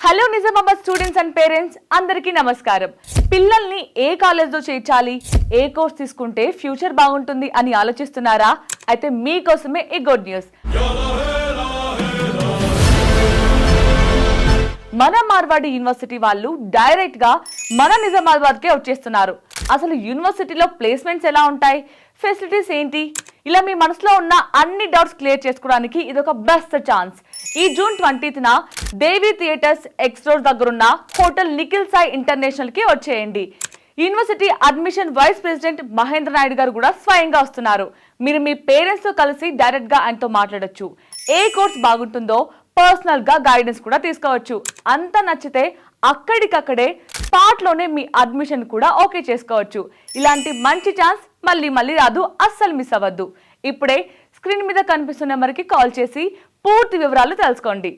Hello Nizamabad students and parents అందరికీ నమస్కారం. పిల్లల్ని ఏ కాలేజ్లో చేర్చాలి, ఏ కోర్స్ తీసుకుంటే ఫ్యూచర్ బాగుంటుంది అని ఆలోచిస్తున్నారా? అయితే మీకోసమే ఈ గుడ్ న్యూస్. మన మార్వాడి యూనివర్సిటీ వాళ్ళు డైరెక్ట్ గా మన నిజామాబాద్కే వచ్చేస్తున్నారు. అసలు యూనివర్సిటీలో ప్లేస్మెంట్స్ ఎలా ఉంటాయి, ఫెసిలిటీస్ ఏంటి, ఇలా మీ మనసులో ఉన్న అన్ని డౌట్స్ క్లియర్ చేసుకోవడానికి ఇదొక బెస్ట్ ఛాన్స్. ఈ జూన్ 20న దేవి థియేటర్స్ ఎక్స్రోడ్ దగ్గరున్న హోటల్ నిఖిల్ సాయి ఇంటర్నేషనల్ కి వచ్చేయండి. University admission vice president Mahendra Naidu garu కూడా స్వయంగా వస్తున్నారు. మీరు మీ పేరెంట్స్ తో కలిసి డైరెక్ట్ గా ఆయనతో మాట్లాడొచ్చు. ఏ కోర్స్ బాగుంటుందో పర్సనల్ గా గైడెన్స్ కూడా తీసుకోవచ్చు. అంత నచ్చితే అక్కడికక్కడే స్పాట్ లోనే మీ అడ్మిషన్ కూడా ఓకే చేసుకోవచ్చు. ఇలాంటి మంచి ఛాన్స్ మళ్ళీ మళ్ళీ రాదు, అస్సలు మిస్ అవ్వద్దు. ఇప్పుడే స్క్రీన్ మీద కనిపిస్తున్న నెంబర్కి కాల్ చేసి పూర్తి వివరాలు తెలుసుకోండి.